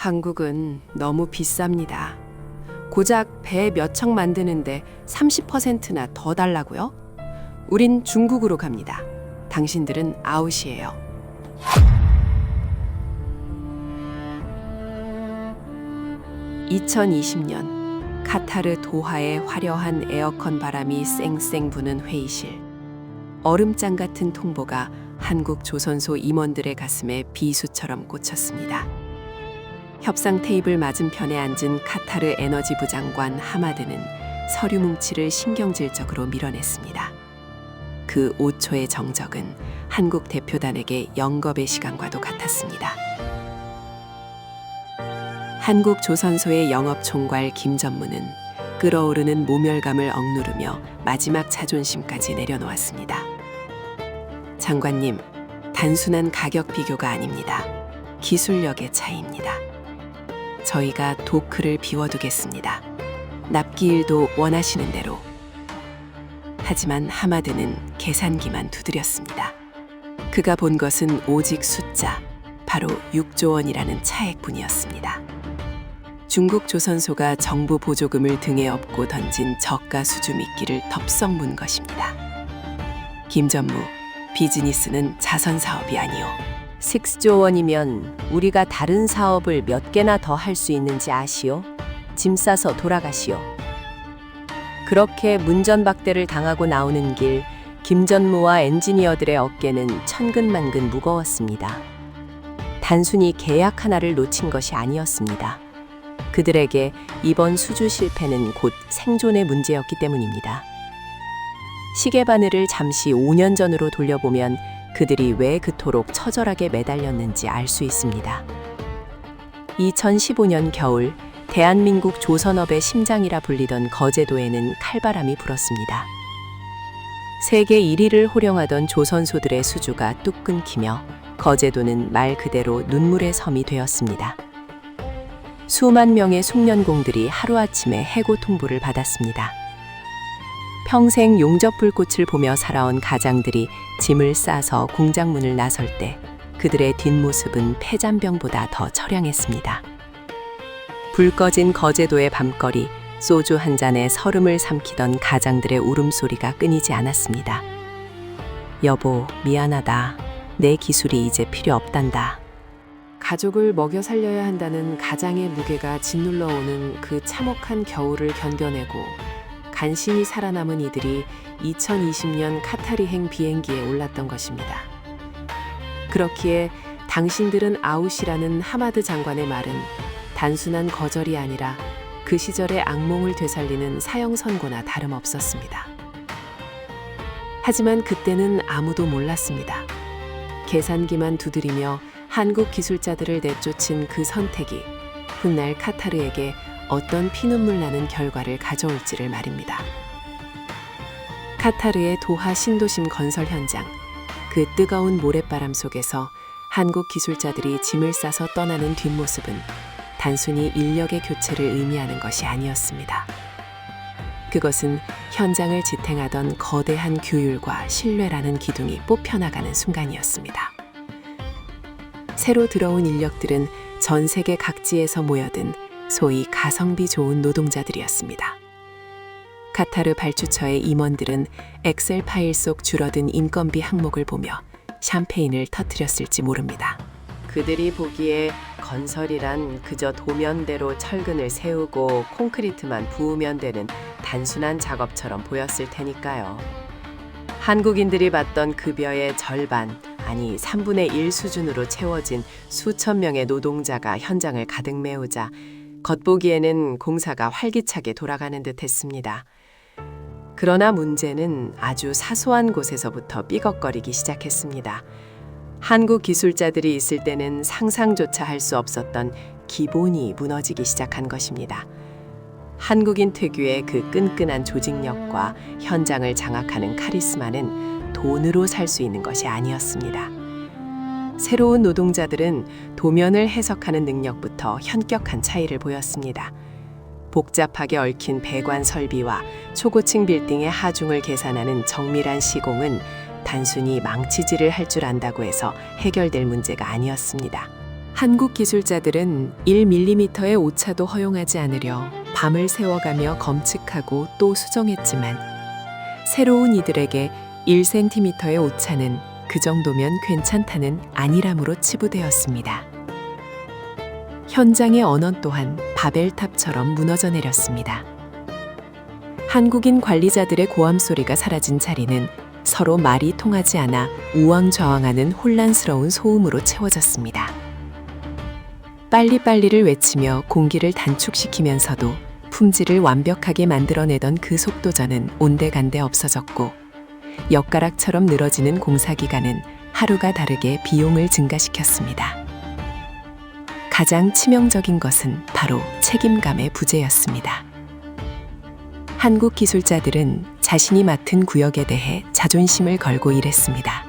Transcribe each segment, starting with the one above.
한국은 너무 비쌉니다. 고작 배 몇 척 만드는데 30%나 더 달라고요? 우린 중국으로 갑니다. 당신들은 아웃이에요. (2020년) 카타르 도하의 화려한 에어컨 바람이 쌩쌩 부는 회의실. 얼음장 같은 통보가 한국 조선소 임원들의 가슴에 비수처럼 꽂혔습니다. 협상 테이블 맞은편에 앉은 카타르 에너지부 장관 하마드는 서류 뭉치를 신경질적으로 밀어냈습니다. 그 5초의 정적은 한국 대표단에게 영겁의 시간과도 같았습니다. 한국 조선소의 영업총괄 김전무는 끓어오르는 모멸감을 억누르며 마지막 자존심까지 내려놓았습니다. 장관님, 단순한 가격 비교가 아닙니다. 기술력의 차이입니다. 저희가 도크를 비워두겠습니다. 납기일도 원하시는 대로. 하지만 하마드는 계산기만 두드렸습니다. 그가 본 것은 오직 숫자, 바로 6조 원이라는 차액뿐이었습니다. 중국 조선소가 정부 보조금을 등에 업고 던진 저가 수주 미끼를 덥석 문 것입니다. 김전무, 비즈니스는 자선 사업이 아니오. 6조 원이면 우리가 다른 사업을 몇 개나 더 할 수 있는지 아시오? 짐 싸서 돌아가시오. 그렇게 문전박대를 당하고 나오는 길, 김전무와 엔지니어들의 어깨는 천근만근 무거웠습니다. 단순히 계약 하나를 놓친 것이 아니었습니다. 그들에게 이번 수주 실패는 곧 생존의 문제였기 때문입니다. 시계바늘을 잠시 5년 전으로 돌려보면 그들이 왜 그토록 처절하게 매달렸는지 알 수 있습니다. 2015년 겨울, 대한민국 조선업의 심장이라 불리던 거제도에는 칼바람이 불었습니다. 세계 1위를 호령하던 조선소들의 수주가 뚝 끊기며 거제도는 말 그대로 눈물의 섬이 되었습니다. 수만 명의 숙련공들이 하루아침에 해고 통보를 받았습니다. 평생 용접불꽃을 보며 살아온 가장들이 짐을 싸서 공장문을 나설 때 그들의 뒷모습은 폐잔병보다 더 처량했습니다. 불 꺼진 거제도의 밤거리, 소주 한 잔에 설움을 삼키던 가장들의 울음소리가 끊이지 않았습니다. 여보, 미안하다. 내 기술이 이제 필요 없단다. 가족을 먹여 살려야 한다는 가장의 무게가 짓눌러 오는 그 참혹한 겨울을 견뎌내고 간신히 살아남은 이들이 2020년 카타르행 비행기에 올랐던 것입니다. 그렇기에 당신들은 아웃이라는 하마드 장관의 말은 단순한 거절이 아니라 그 시절의 악몽을 되살리는 사형 선고나 다름없었습니다. 하지만 그때는 아무도 몰랐습니다. 계산기만 두드리며 한국 기술자들을 내쫓은 그 선택이 훗날 카타르에게 어떤 피눈물 나는 결과를 가져올지를 말입니다. 카타르의 도하 신도심 건설 현장, 그 뜨거운 모래바람 속에서 한국 기술자들이 짐을 싸서 떠나는 뒷모습은 단순히 인력의 교체를 의미하는 것이 아니었습니다. 그것은 현장을 지탱하던 거대한 규율과 신뢰라는 기둥이 뽑혀나가는 순간이었습니다. 새로 들어온 인력들은 전 세계 각지에서 모여든 소위 가성비 좋은 노동자들이었습니다. 카타르 발주처의 임원들은 엑셀 파일 속 줄어든 인건비 항목을 보며 샴페인을 터뜨렸을지 모릅니다. 그들이 보기에 건설이란 그저 도면대로 철근을 세우고 콘크리트만 부으면 되는 단순한 작업처럼 보였을 테니까요. 한국인들이 받던 급여의 절반, 아니 3분의 1 수준으로 채워진 수천 명의 노동자가 현장을 가득 메우자 겉보기에는 공사가 활기차게 돌아가는 듯 했습니다. 그러나 문제는 아주 사소한 곳에서부터 삐걱거리기 시작했습니다. 한국 기술자들이 있을 때는 상상조차 할 수 없었던 기본이 무너지기 시작한 것입니다. 한국인 특유의 그 끈끈한 조직력과 현장을 장악하는 카리스마는 돈으로 살 수 있는 것이 아니었습니다. 새로운 노동자들은 도면을 해석하는 능력부터 현격한 차이를 보였습니다. 복잡하게 얽힌 배관 설비와 초고층 빌딩의 하중을 계산하는 정밀한 시공은 단순히 망치질을 할 줄 안다고 해서 해결될 문제가 아니었습니다. 한국 기술자들은 1mm의 오차도 허용하지 않으려 밤을 새워가며 검측하고 또 수정했지만 새로운 이들에게 1cm의 오차는 그 정도면 괜찮다는 안일함으로 치부되었습니다. 현장의 언어 또한 바벨탑처럼 무너져 내렸습니다. 한국인 관리자들의 고함 소리가 사라진 자리는 서로 말이 통하지 않아 우왕좌왕하는 혼란스러운 소음으로 채워졌습니다. 빨리빨리를 외치며 공기를 단축시키면서도 품질을 완벽하게 만들어내던 그 속도전은 온데간데 없어졌고 엿가락처럼 늘어지는 공사기간은 하루가 다르게 비용을 증가시켰습니다. 가장 치명적인 것은 바로 책임감의 부재였습니다. 한국 기술자들은 자신이 맡은 구역에 대해 자존심을 걸고 일했습니다.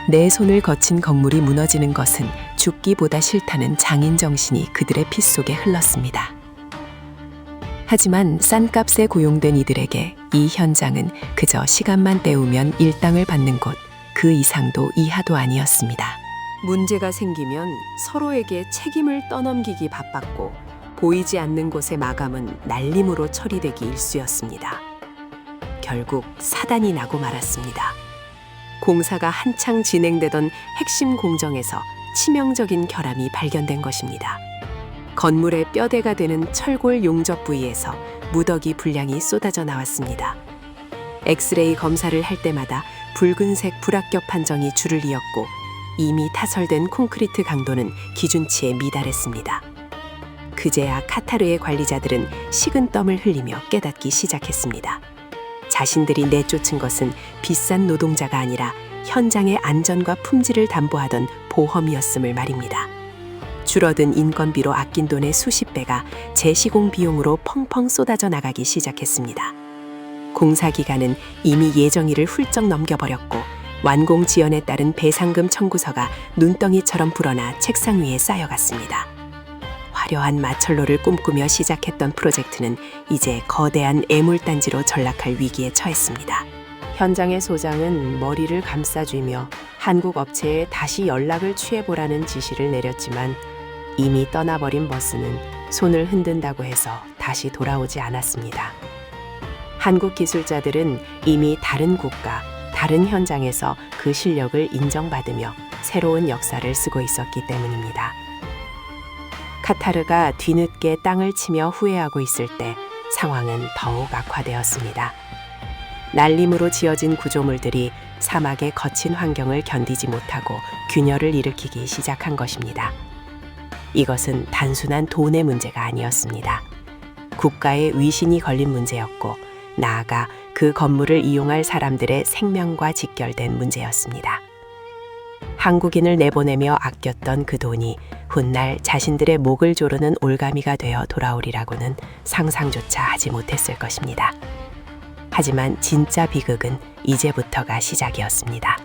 내 손을 거친 건물이 무너지는 것은 죽기보다 싫다는 장인 정신이 그들의 피 속에 흘렀습니다. 하지만 싼 값에 고용된 이들에게 이 현장은 그저 시간만 때우면 일당을 받는 곳, 그 이상도 이하도 아니었습니다. 문제가 생기면 서로에게 책임을 떠넘기기 바빴고 보이지 않는 곳의 마감은 날림으로 처리되기 일쑤였습니다. 결국 사단이 나고 말았습니다. 공사가 한창 진행되던 핵심 공정에서 치명적인 결함이 발견된 것입니다. 건물의 뼈대가 되는 철골 용접 부위에서 무더기 분량이 쏟아져 나왔습니다. 엑스레이 검사를 할 때마다 붉은색 불합격 판정이 줄을 이었고 이미 타설된 콘크리트 강도는 기준치에 미달했습니다. 그제야 카타르의 관리자들은 식은땀을 흘리며 깨닫기 시작했습니다. 자신들이 내쫓은 것은 비싼 노동자가 아니라 현장의 안전과 품질을 담보하던 보험이었음을 말입니다. 줄어든 인건비로 아낀 돈의 수십 배가 재시공 비용으로 펑펑 쏟아져 나가기 시작했습니다. 공사 기간은 이미 예정일을 훌쩍 넘겨버렸고 완공 지연에 따른 배상금 청구서가 눈덩이처럼 불어나 책상 위에 쌓여갔습니다. 화려한 마철로를 꿈꾸며 시작했던 프로젝트는 이제 거대한 애물단지로 전락할 위기에 처했습니다. 현장의 소장은 머리를 감싸쥐며 한국 업체에 다시 연락을 취해보라는 지시를 내렸지만 이미 떠나버린 버스는 손을 흔든다고 해서 다시 돌아오지 않았습니다. 한국 기술자들은 이미 다른 국가, 다른 현장에서 그 실력을 인정받으며 새로운 역사를 쓰고 있었기 때문입니다. 카타르가 뒤늦게 땅을 치며 후회하고 있을 때 상황은 더욱 악화되었습니다. 날림으로 지어진 구조물들이 사막의 거친 환경을 견디지 못하고 균열을 일으키기 시작한 것입니다. 이것은 단순한 돈의 문제가 아니었습니다. 국가의 위신이 걸린 문제였고 나아가 그 건물을 이용할 사람들의 생명과 직결된 문제였습니다. 한국인을 내보내며 아꼈던 그 돈이 훗날 자신들의 목을 조르는 올가미가 되어 돌아오리라고는 상상조차 하지 못했을 것입니다. 하지만 진짜 비극은 이제부터가 시작이었습니다.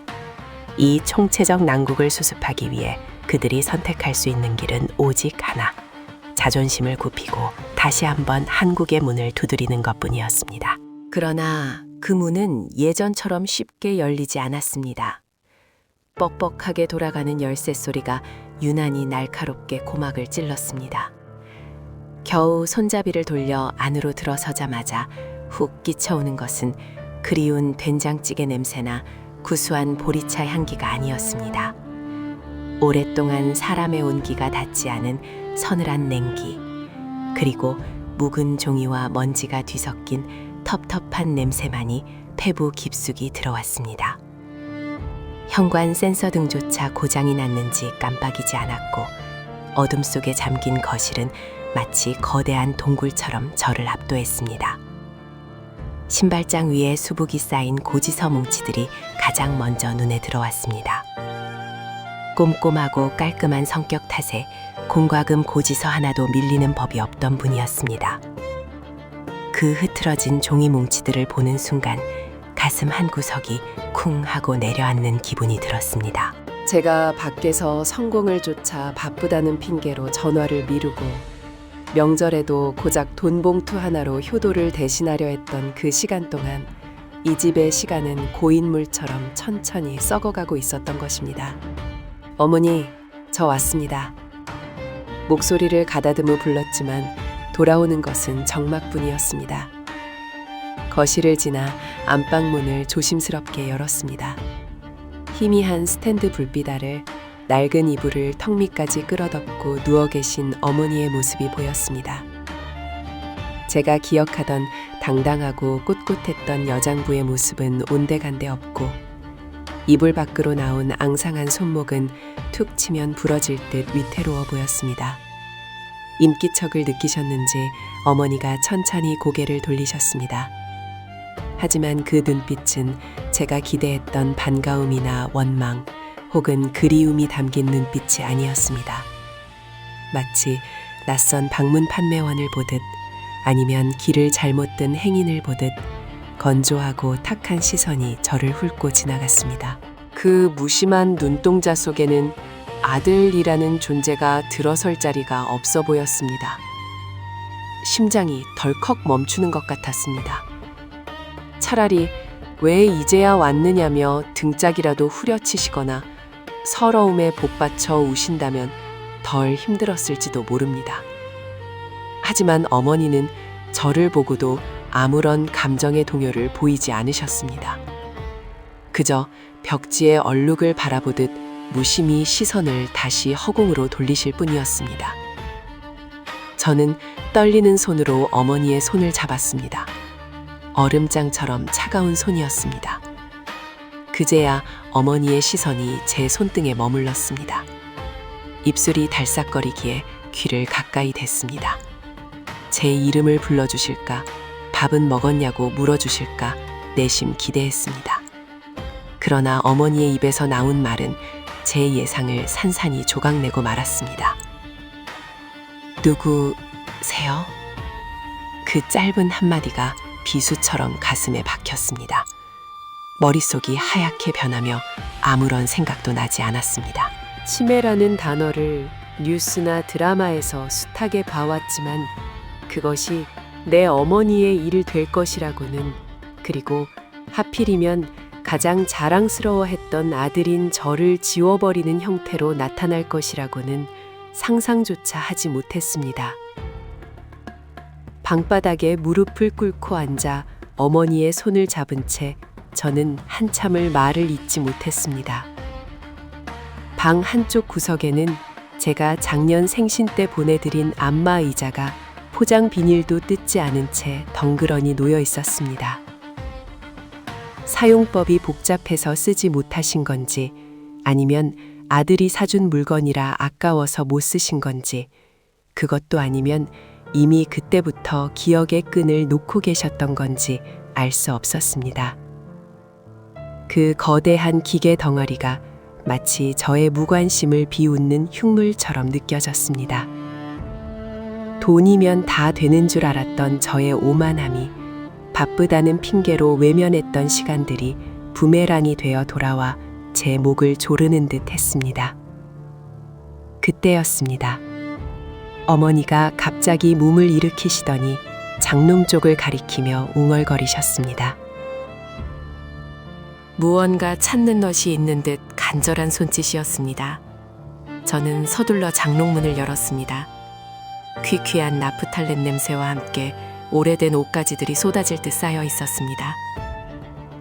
이 총체적 난국을 수습하기 위해 그들이 선택할 수 있는 길은 오직 하나, 자존심을 굽히고 다시 한번 한국의 문을 두드리는 것뿐이었습니다. 그러나 그 문은 예전처럼 쉽게 열리지 않았습니다. 뻑뻑하게 돌아가는 열쇠 소리가 유난히 날카롭게 고막을 찔렀습니다. 겨우 손잡이를 돌려 안으로 들어서자마자 훅 끼쳐오는 것은 그리운 된장찌개 냄새나 구수한 보리차 향기가 아니었습니다. 오랫동안 사람의 온기가 닿지 않은 서늘한 냉기, 그리고 묵은 종이와 먼지가 뒤섞인 텁텁한 냄새만이 폐부 깊숙이 들어왔습니다. 현관 센서 등조차 고장이 났는지 깜빡이지 않았고 어둠 속에 잠긴 거실은 마치 거대한 동굴처럼 저를 압도했습니다. 신발장 위에 수북이 쌓인 고지서 뭉치들이 가장 먼저 눈에 들어왔습니다. 꼼꼼하고 깔끔한 성격 탓에 공과금 고지서 하나도 밀리는 법이 없던 분이었습니다. 그 흐트러진 종이 뭉치들을 보는 순간 가슴 한 구석이 쿵 하고 내려앉는 기분이 들었습니다. 제가 밖에서 성공을 쫓아 바쁘다는 핑계로 전화를 미루고 명절에도 고작 돈 봉투 하나로 효도를 대신하려 했던 그 시간 동안 이 집의 시간은 고인물처럼 천천히 썩어가고 있었던 것입니다. 어머니, 저 왔습니다. 목소리를 가다듬어 불렀지만 돌아오는 것은 정막뿐이었습니다. 거실을 지나 안방문을 조심스럽게 열었습니다. 희미한 스탠드 불빛 아래 낡은 이불을 턱 밑까지 끌어덮고 누워 계신 어머니의 모습이 보였습니다. 제가 기억하던 당당하고 꼿꼿했던 여장부의 모습은 온데간데 없고 이불 밖으로 나온 앙상한 손목은 툭 치면 부러질 듯 위태로워 보였습니다. 인기척을 느끼셨는지 어머니가 천천히 고개를 돌리셨습니다. 하지만 그 눈빛은 제가 기대했던 반가움이나 원망 혹은 그리움이 담긴 눈빛이 아니었습니다. 마치 낯선 방문 판매원을 보듯 아니면 길을 잘못 든 행인을 보듯 건조하고 탁한 시선이 저를 훑고 지나갔습니다. 그 무심한 눈동자 속에는 아들이라는 존재가 들어설 자리가 없어 보였습니다. 심장이 덜컥 멈추는 것 같았습니다. 차라리 왜 이제야 왔느냐며 등짝이라도 후려치시거나 서러움에 복받쳐 우신다면 덜 힘들었을지도 모릅니다. 하지만 어머니는 저를 보고도 아무런 감정의 동요를 보이지 않으셨습니다. 그저 벽지의 얼룩을 바라보듯 무심히 시선을 다시 허공으로 돌리실 뿐이었습니다. 저는 떨리는 손으로 어머니의 손을 잡았습니다. 얼음장처럼 차가운 손이었습니다. 그제야 어머니의 시선이 제 손등에 머물렀습니다. 입술이 달싹거리기에 귀를 가까이 댔습니다. 제 이름을 불러주실까, 밥은 먹었냐고 물어주실까 내심 기대했습니다. 그러나 어머니의 입에서 나온 말은 제 예상을 산산이 조각내고 말았습니다. 누구세요? 그 짧은 한마디가 비수처럼 가슴에 박혔습니다. 머릿속이 하얗게 변하며 아무런 생각도 나지 않았습니다. 치매라는 단어를 뉴스나 드라마에서 숱하게 봐왔지만 그것이 내 어머니의 일이 될 것이라고는, 그리고 하필이면 가장 자랑스러워했던 아들인 저를 지워버리는 형태로 나타날 것이라고는 상상조차 하지 못했습니다. 방바닥에 무릎을 꿇고 앉아 어머니의 손을 잡은 채 저는 한참을 말을 잇지 못했습니다. 방 한쪽 구석에는 제가 작년 생신 때 보내드린 안마 의자가 포장 비닐도 뜯지 않은 채 덩그러니 놓여 있었습니다. 사용법이 복잡해서 쓰지 못하신 건지 아니면 아들이 사준 물건이라 아까워서 못 쓰신 건지, 그것도 아니면 이미 그때부터 기억의 끈을 놓고 계셨던 건지 알 수 없었습니다. 그 거대한 기계 덩어리가 마치 저의 무관심을 비웃는 흉물처럼 느껴졌습니다. 돈이면 다 되는 줄 알았던 저의 오만함이 바쁘다는 핑계로 외면했던 시간들이 부메랑이 되어 돌아와 제 목을 조르는 듯 했습니다. 그때였습니다. 어머니가 갑자기 몸을 일으키시더니 장롱 쪽을 가리키며 웅얼거리셨습니다. 무언가 찾는 것이 있는 듯 간절한 손짓이었습니다. 저는 서둘러 장롱문을 열었습니다. 퀴퀴한 나프탈렌 냄새와 함께 오래된 옷가지들이 쏟아질 듯 쌓여 있었습니다.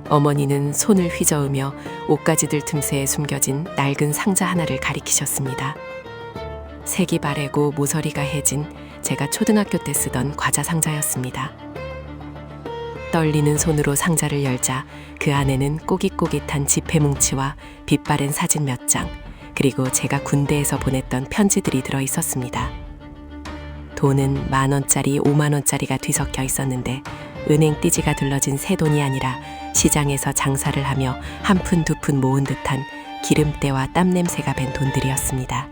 어머니는 손을 휘저으며 옷가지들 틈새에 숨겨진 낡은 상자 하나를 가리키셨습니다. 색이 바래고 모서리가 해진 제가 초등학교 때 쓰던 과자 상자였습니다. 떨리는 손으로 상자를 열자 그 안에는 꼬깃꼬깃한 지폐 뭉치와 빛바랜 사진 몇 장, 그리고 제가 군대에서 보냈던 편지들이 들어 있었습니다. 돈은 10,000원짜리, 50,000원짜리가 뒤섞여 있었는데 은행 띠지가 둘러진 새 돈이 아니라 시장에서 장사를 하며 한 푼 두 푼 모은 듯한 기름때와 땀 냄새가 밴 돈들이었습니다.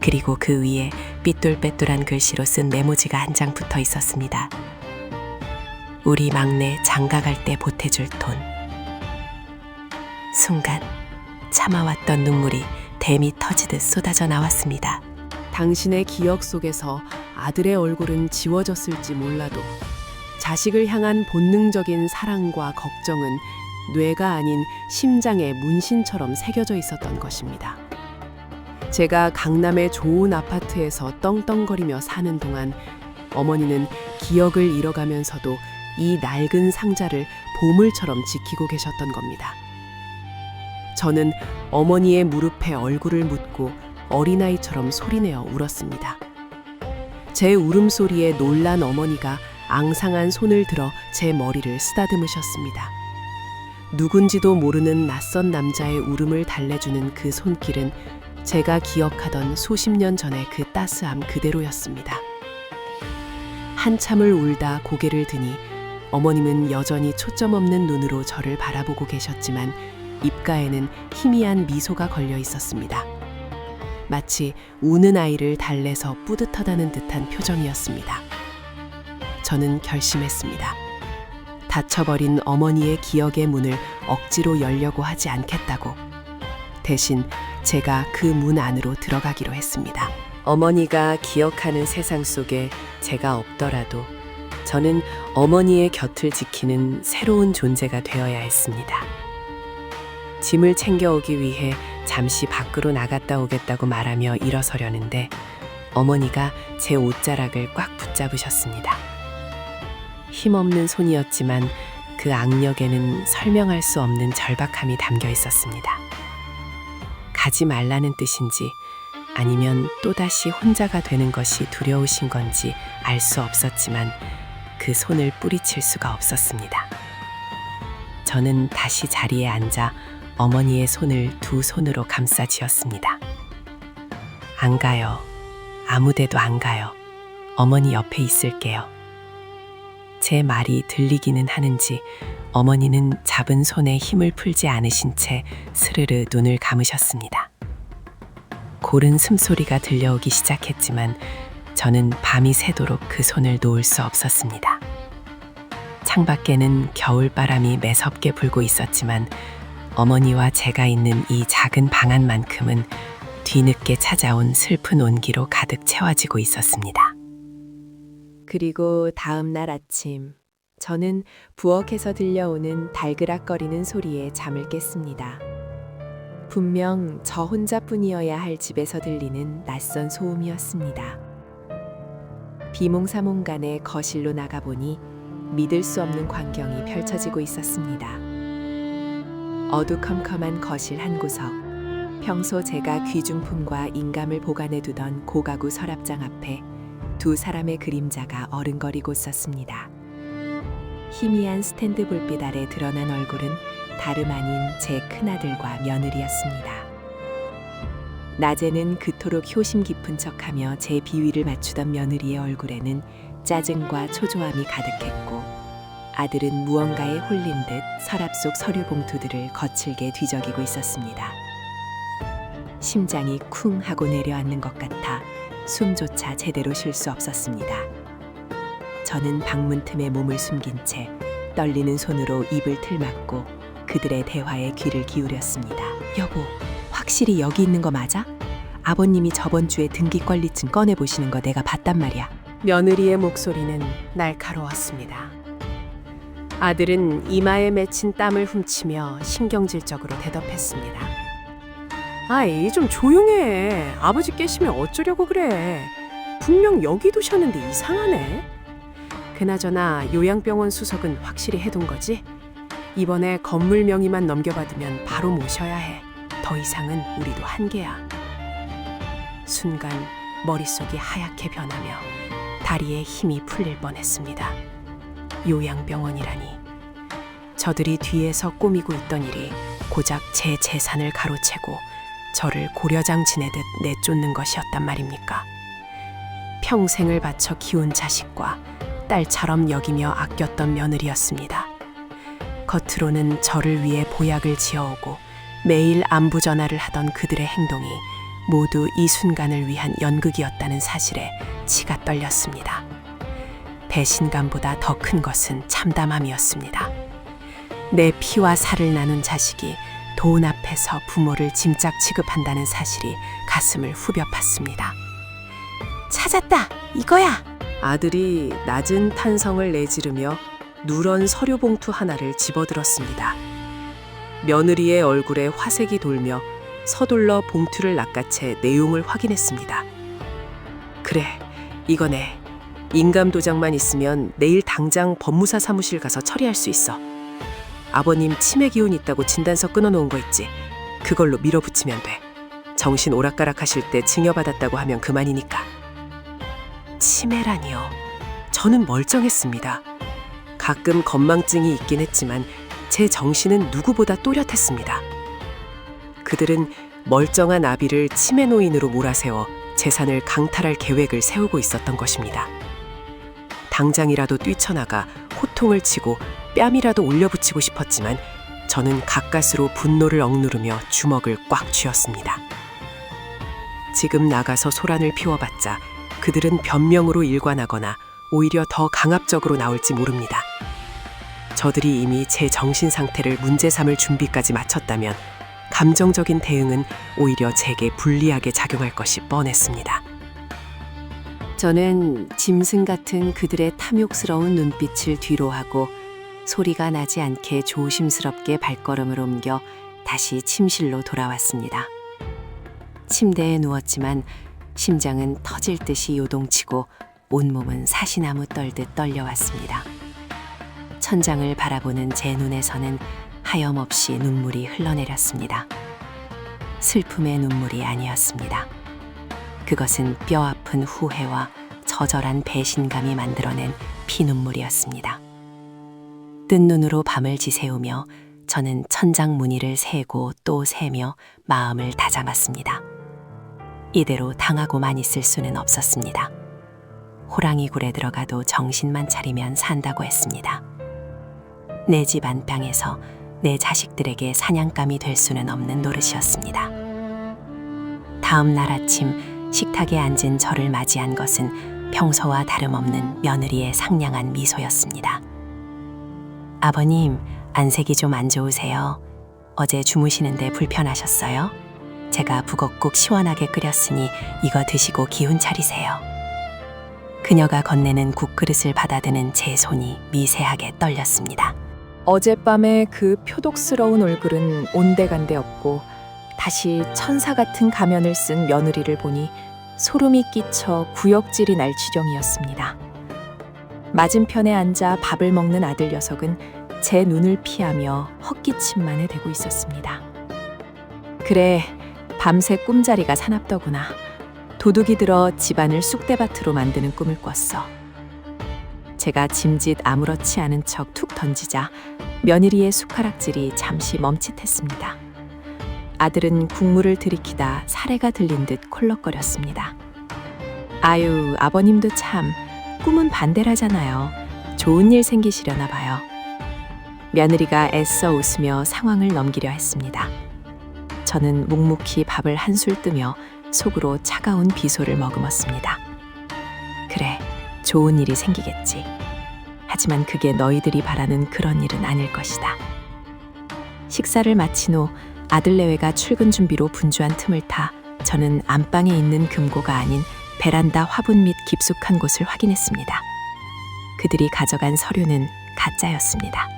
그리고 그 위에 삐뚤빼뚤한 글씨로 쓴 메모지가 한 장 붙어 있었습니다. 우리 막내 장가갈 때 보태줄 돈. 순간 참아왔던 눈물이 댐이 터지듯 쏟아져 나왔습니다. 당신의 기억 속에서 아들의 얼굴은 지워졌을지 몰라도 자식을 향한 본능적인 사랑과 걱정은 뇌가 아닌 심장의 문신처럼 새겨져 있었던 것입니다. 제가 강남의 좋은 아파트에서 떵떵거리며 사는 동안 어머니는 기억을 잃어가면서도 이 낡은 상자를 보물처럼 지키고 계셨던 겁니다. 저는 어머니의 무릎에 얼굴을 묻고 어린아이처럼 소리내어 울었습니다. 제 울음소리에 놀란 어머니가 앙상한 손을 들어 제 머리를 쓰다듬으셨습니다. 누군지도 모르는 낯선 남자의 울음을 달래주는 그 손길은 제가 기억하던 수십 년 전의 그 따스함 그대로였습니다. 한참을 울다 고개를 드니 어머님은 여전히 초점 없는 눈으로 저를 바라보고 계셨지만 입가에는 희미한 미소가 걸려 있었습니다. 마치 우는 아이를 달래서 뿌듯하다는 듯한 표정이었습니다. 저는 결심했습니다. 닫혀버린 어머니의 기억의 문을 억지로 열려고 하지 않겠다고. 대신 제가 그 문 안으로 들어가기로 했습니다. 어머니가 기억하는 세상 속에 제가 없더라도 저는 어머니의 곁을 지키는 새로운 존재가 되어야 했습니다. 짐을 챙겨오기 위해 잠시 밖으로 나갔다 오겠다고 말하며 일어서려는데 어머니가 제 옷자락을 꽉 붙잡으셨습니다. 힘없는 손이었지만 그 악력에는 설명할 수 없는 절박함이 담겨 있었습니다. 가지 말라는 뜻인지 아니면 또다시 혼자가 되는 것이 두려우신 건지 알 수 없었지만 그 손을 뿌리칠 수가 없었습니다. 저는 다시 자리에 앉아 어머니의 손을 두 손으로 감싸 쥐었습니다. 안 가요. 아무 데도 안 가요. 어머니 옆에 있을게요. 제 말이 들리기는 하는지 어머니는 잡은 손에 힘을 풀지 않으신 채 스르르 눈을 감으셨습니다. 고른 숨소리가 들려오기 시작했지만 저는 밤이 새도록 그 손을 놓을 수 없었습니다. 창밖에는 겨울바람이 매섭게 불고 있었지만 어머니와 제가 있는 이 작은 방 안만큼은 뒤늦게 찾아온 슬픈 온기로 가득 채워지고 있었습니다. 그리고 다음 날 아침, 저는 부엌에서 들려오는 달그락거리는 소리에 잠을 깼습니다. 분명 저 혼자뿐이어야 할 집에서 들리는 낯선 소음이었습니다. 비몽사몽간에 거실로 나가보니 믿을 수 없는 광경이 펼쳐지고 있었습니다. 어두컴컴한 거실 한 구석, 평소 제가 귀중품과 인감을 보관해두던 고가구 서랍장 앞에 두 사람의 그림자가 어른거리고 있었습니다. 희미한 스탠드 불빛 아래 드러난 얼굴은 다름 아닌 제 큰아들과 며느리였습니다. 낮에는 그토록 효심 깊은 척하며 제 비위를 맞추던 며느리의 얼굴에는 짜증과 초조함이 가득했고 아들은 무언가에 홀린 듯 서랍 속 서류 봉투들을 거칠게 뒤적이고 있었습니다. 심장이 쿵 하고 내려앉는 것 같아 숨조차 제대로 쉴 수 없었습니다. 저는 방문 틈에 몸을 숨긴 채 떨리는 손으로 입을 틀맞고 그들의 대화에 귀를 기울였습니다. 여보, 확실히 여기 있는 거 맞아? 아버님이 저번 주에 등기권리증 꺼내보시는 거 내가 봤단 말이야. 며느리의 목소리는 날카로웠습니다. 아들은 이마에 맺힌 땀을 훔치며 신경질적으로 대답했습니다. 아이, 좀 조용해. 아버지 깨시면 어쩌려고 그래. 분명 여기 두셨는데 이상하네. 그나저나 요양병원 수속은 확실히 해둔 거지? 이번에 건물 명의만 넘겨받으면 바로 모셔야 해. 더 이상은 우리도 한계야. 순간 머릿속이 하얗게 변하며 다리에 힘이 풀릴 뻔했습니다. 요양병원이라니. 저들이 뒤에서 꾸미고 있던 일이 고작 제 재산을 가로채고 저를 고려장 지내듯 내쫓는 것이었단 말입니까? 평생을 바쳐 키운 자식과 딸처럼 여기며 아꼈던 며느리였습니다. 겉으로는 저를 위해 보약을 지어오고 매일 안부 전화를 하던 그들의 행동이 모두 이 순간을 위한 연극이었다는 사실에 치가 떨렸습니다. 배신감보다 더 큰 것은 참담함이었습니다. 내 피와 살을 나눈 자식이 돈 앞에서 부모를 짐짝 취급한다는 사실이 가슴을 후벼 팠습니다. 찾았다! 이거야! 아들이 낮은 탄성을 내지르며 누런 서류 봉투 하나를 집어들었습니다. 며느리의 얼굴에 화색이 돌며 서둘러 봉투를 낚아채 내용을 확인했습니다. 그래, 이거네. 인감 도장만 있으면 내일 당장 법무사 사무실 가서 처리할 수 있어. 아버님 치매 기운 있다고 진단서 끊어놓은 거 있지? 그걸로 밀어붙이면 돼. 정신 오락가락하실 때 증여받았다고 하면 그만이니까. 치매라니요. 저는 멀쩡했습니다. 가끔 건망증이 있긴 했지만 제 정신은 누구보다 또렷했습니다. 그들은 멀쩡한 아비를 치매 노인으로 몰아세워 재산을 강탈할 계획을 세우고 있었던 것입니다. 당장이라도 뛰쳐나가 호통을 치고 뺨이라도 올려붙이고 싶었지만 저는 가까스로 분노를 억누르며 주먹을 꽉 쥐었습니다. 지금 나가서 소란을 피워봤자 그들은 변명으로 일관하거나 오히려 더 강압적으로 나올지 모릅니다. 저들이 이미 제 정신 상태를 문제 삼을 준비까지 마쳤다면 감정적인 대응은 오히려 제게 불리하게 작용할 것이 뻔했습니다. 저는 짐승 같은 그들의 탐욕스러운 눈빛을 뒤로하고 소리가 나지 않게 조심스럽게 발걸음을 옮겨 다시 침실로 돌아왔습니다. 침대에 누웠지만 심장은 터질 듯이 요동치고 온몸은 사시나무 떨듯 떨려왔습니다. 천장을 바라보는 제 눈에서는 하염없이 눈물이 흘러내렸습니다. 슬픔의 눈물이 아니었습니다. 그것은 뼈아픈 후회와 처절한 배신감이 만들어낸 피눈물이었습니다. 뜬 눈으로 밤을 지새우며 저는 천장 무늬를 세고 또 세며 마음을 다잡았습니다. 이대로 당하고만 있을 수는 없었습니다. 호랑이 굴에 들어가도 정신만 차리면 산다고 했습니다. 내 집 안방에서 내 자식들에게 사냥감이 될 수는 없는 노릇이었습니다. 다음 날 아침 식탁에 앉은 저를 맞이한 것은 평소와 다름없는 며느리의 상냥한 미소였습니다. 아버님, 안색이 좀 안 좋으세요? 어제 주무시는데 불편하셨어요? 제가 북엇국 시원하게 끓였으니 이거 드시고 기운 차리세요. 그녀가 건네는 국그릇을 받아드는 제 손이 미세하게 떨렸습니다. 어젯밤에 그 표독스러운 얼굴은 온데간데 없고 다시 천사 같은 가면을 쓴 며느리를 보니 소름이 끼쳐 구역질이 날 지경이었습니다. 맞은편에 앉아 밥을 먹는 아들 녀석은 제 눈을 피하며 헛기침만에 대고 있었습니다. 그래, 밤새 꿈자리가 사납더구나. 도둑이 들어 집안을 쑥대밭으로 만드는 꿈을 꿨어. 제가 짐짓 아무렇지 않은 척 툭 던지자 며느리의 숟가락질이 잠시 멈칫했습니다. 아들은 국물을 들이키다 사레가 들린 듯 콜럭거렸습니다. 아유, 아버님도 참 꿈은 반대라잖아요. 좋은 일 생기시려나 봐요. 며느리가 애써 웃으며 상황을 넘기려 했습니다. 저는 묵묵히 밥을 한술 뜨며 속으로 차가운 비소를 머금었습니다. 그래, 좋은 일이 생기겠지. 하지만 그게 너희들이 바라는 그런 일은 아닐 것이다. 식사를 마친 후 아들 내외가 출근 준비로 분주한 틈을 타 저는 안방에 있는 금고가 아닌 베란다 화분 밑 깊숙한 곳을 확인했습니다. 그들이 가져간 서류는 가짜였습니다.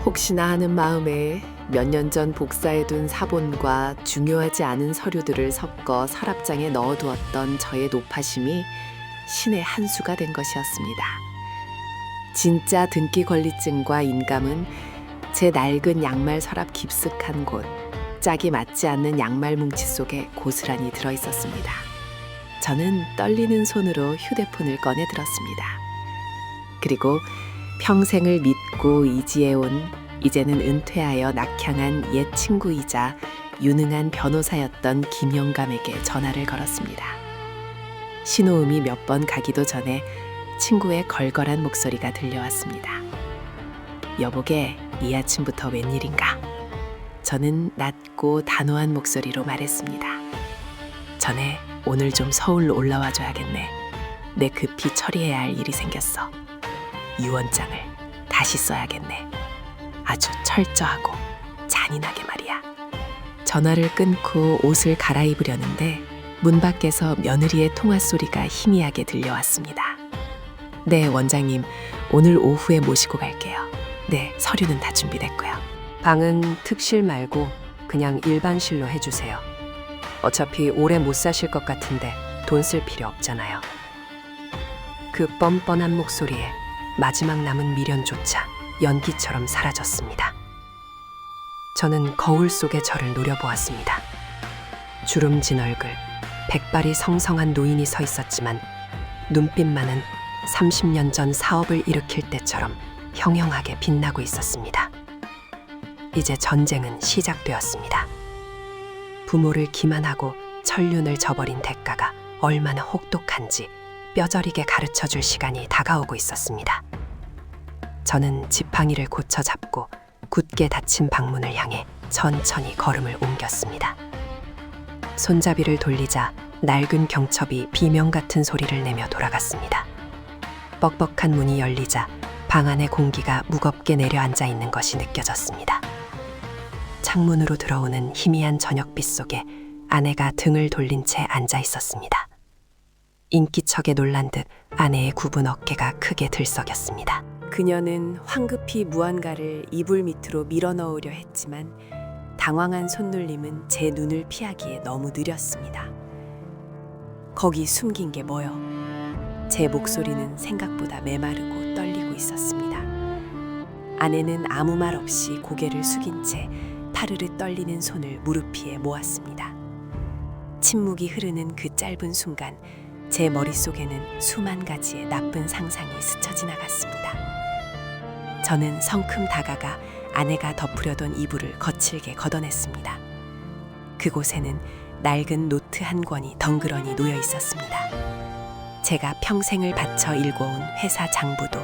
혹시나 하는 마음에 몇 년 전 복사해둔 사본과 중요하지 않은 서류들을 섞어 서랍장에 넣어두었던 저의 노파심이 신의 한 수가 된 것이었습니다. 진짜 등기 권리증과 인감은 제 낡은 양말 서랍 깊숙한 곳, 짝이 맞지 않는 양말 뭉치 속에 고스란히 들어있었습니다. 저는 떨리는 손으로 휴대폰을 꺼내 들었습니다. 그리고 평생을 믿고 의지해온 이제는 은퇴하여 낙향한 옛 친구이자 유능한 변호사였던 김영감에게 전화를 걸었습니다. 신호음이 몇 번 가기도 전에 친구의 걸걸한 목소리가 들려왔습니다. 여보게, 이 아침부터 웬일인가? 저는 낮고 단호한 목소리로 말했습니다. 전에 오늘 좀 서울로 올라와 줘야겠네. 내 급히 처리해야 할 일이 생겼어. 유언장을 다시 써야겠네. 아주 철저하고 잔인하게 말이야. 전화를 끊고 옷을 갈아입으려는데 문 밖에서 며느리의 통화 소리가 희미하게 들려왔습니다. 네, 원장님. 오늘 오후에 모시고 갈게요. 네, 서류는 다 준비됐고요. 방은 특실 말고 그냥 일반실로 해주세요. 어차피 오래 못 사실 것 같은데 돈 쓸 필요 없잖아요. 그 뻔뻔한 목소리에 마지막 남은 미련조차 연기처럼 사라졌습니다. 저는 거울 속에 저를 노려보았습니다. 주름진 얼굴, 백발이 성성한 노인이 서 있었지만 눈빛만은 30년 전 사업을 일으킬 때처럼 형형하게 빛나고 있었습니다. 이제 전쟁은 시작되었습니다. 부모를 기만하고 천륜을 저버린 대가가 얼마나 혹독한지 뼈저리게 가르쳐줄 시간이 다가오고 있었습니다. 저는 지팡이를 고쳐 잡고 굳게 닫힌 방문을 향해 천천히 걸음을 옮겼습니다. 손잡이를 돌리자 낡은 경첩이 비명 같은 소리를 내며 돌아갔습니다. 뻑뻑한 문이 열리자 방 안의 공기가 무겁게 내려앉아 있는 것이 느껴졌습니다. 창문으로 들어오는 희미한 저녁빛 속에 아내가 등을 돌린 채 앉아 있었습니다. 인기척에 놀란 듯 아내의 굽은 어깨가 크게 들썩였습니다. 그녀는 황급히 무언가를 이불 밑으로 밀어넣으려 했지만 당황한 손놀림은 제 눈을 피하기에 너무 느렸습니다. 거기 숨긴 게 뭐요? 제 목소리는 생각보다 메마르고 떨리고 있었습니다. 아내는 아무 말 없이 고개를 숙인 채 파르르 떨리는 손을 무릎 위에 모았습니다. 침묵이 흐르는 그 짧은 순간 제 머릿속에는 수만 가지의 나쁜 상상이 스쳐 지나갔습니다. 저는 성큼 다가가 아내가 덮으려던 이불을 거칠게 걷어냈습니다. 그곳에는 낡은 노트 한 권이 덩그러니 놓여 있었습니다. 제가 평생을 바쳐 일궈온 회사 장부도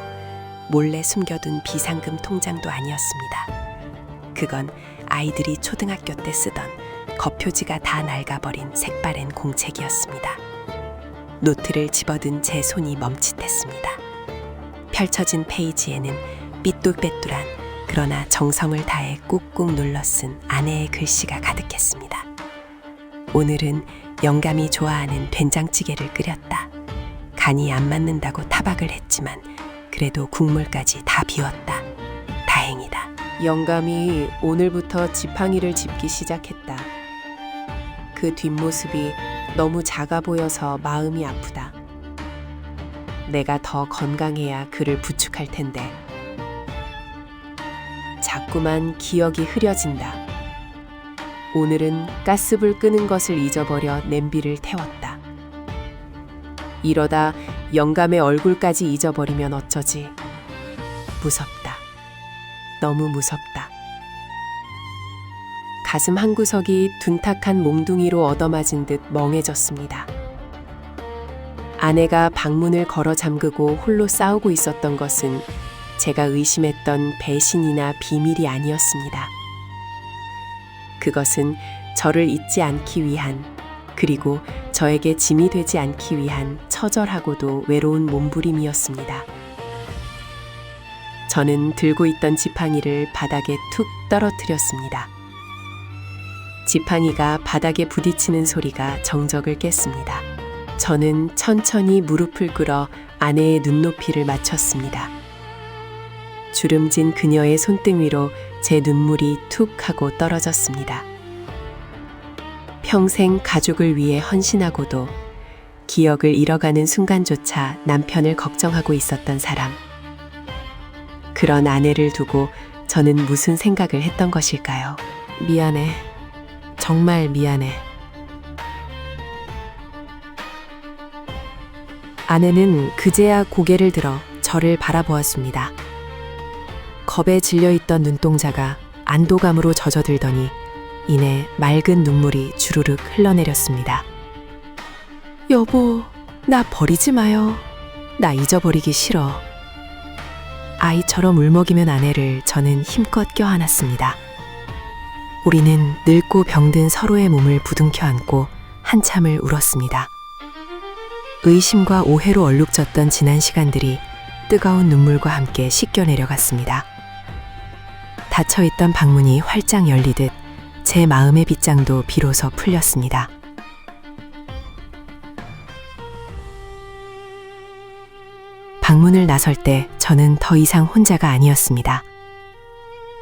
몰래 숨겨둔 비상금 통장도 아니었습니다. 그건 아이들이 초등학교 때 쓰던 겉표지가 다 낡아버린 색바랜 공책이었습니다. 노트를 집어든 제 손이 멈칫했습니다. 펼쳐진 페이지에는 삐뚤빼뚤한 그러나 정성을 다해 꾹꾹 눌러 쓴 아내의 글씨가 가득했습니다. 오늘은 영감이 좋아하는 된장찌개를 끓였다. 간이 안 맞는다고 타박을 했지만 그래도 국물까지 다 비웠다. 다행이다. 영감이 오늘부터 지팡이를 짚기 시작했다. 그 뒷모습이 너무 작아 보여서 마음이 아프다. 내가 더 건강해야 그를 부축할 텐데. 자꾸만 기억이 흐려진다. 오늘은 가스불 끄는 것을 잊어버려 냄비를 태웠다. 이러다 영감의 얼굴까지 잊어버리면 어쩌지? 무섭다. 너무 무섭다. 가슴 한구석이 둔탁한 몽둥이로 얻어맞은 듯 멍해졌습니다. 아내가 방문을 걸어 잠그고 홀로 싸우고 있었던 것은 제가 의심했던 배신이나 비밀이 아니었습니다. 그것은 저를 잊지 않기 위한, 그리고 저에게 짐이 되지 않기 위한 처절하고도 외로운 몸부림이었습니다. 저는 들고 있던 지팡이를 바닥에 툭 떨어뜨렸습니다. 지팡이가 바닥에 부딪히는 소리가 정적을 깼습니다. 저는 천천히 무릎을 꿇어 아내의 눈높이를 맞췄습니다. 주름진 그녀의 손등 위로 제 눈물이 툭 하고 떨어졌습니다. 평생 가족을 위해 헌신하고도 기억을 잃어가는 순간조차 남편을 걱정하고 있었던 사람. 그런 아내를 두고 저는 무슨 생각을 했던 것일까요? 미안해. 정말 미안해. 아내는 그제야 고개를 들어 저를 바라보았습니다. 겁에 질려있던 눈동자가 안도감으로 젖어들더니 이내 맑은 눈물이 주르륵 흘러내렸습니다. 여보, 나 버리지 마요. 나 잊어버리기 싫어. 아이처럼 울먹이면 아내를 저는 힘껏 껴안았습니다. 우리는 늙고 병든 서로의 몸을 부둥켜 안고 한참을 울었습니다. 의심과 오해로 얼룩졌던 지난 시간들이 뜨거운 눈물과 함께 씻겨 내려갔습니다. 닫혀있던 방문이 활짝 열리듯 제 마음의 빗장도 비로소 풀렸습니다. 방문을 나설 때 저는 더 이상 혼자가 아니었습니다.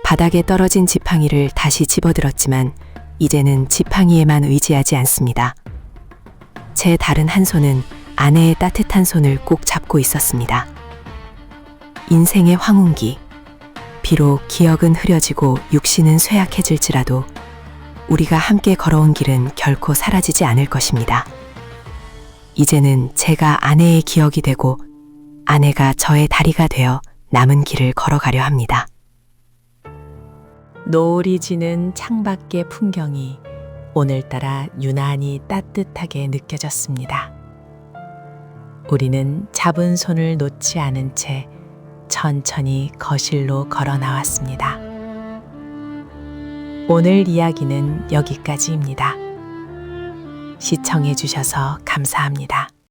바닥에 떨어진 지팡이를 다시 집어들었지만 이제는 지팡이에만 의지하지 않습니다. 제 다른 한 손은 아내의 따뜻한 손을 꼭 잡고 있었습니다. 인생의 황혼기. 비록 기억은 흐려지고 육신은 쇠약해질지라도 우리가 함께 걸어온 길은 결코 사라지지 않을 것입니다. 이제는 제가 아내의 기억이 되고 아내가 저의 다리가 되어 남은 길을 걸어가려 합니다. 노을이 지는 창밖의 풍경이 오늘따라 유난히 따뜻하게 느껴졌습니다. 우리는 잡은 손을 놓지 않은 채 천천히 거실로 걸어 나왔습니다. 오늘 이야기는 여기까지입니다. 시청해 주셔서 감사합니다.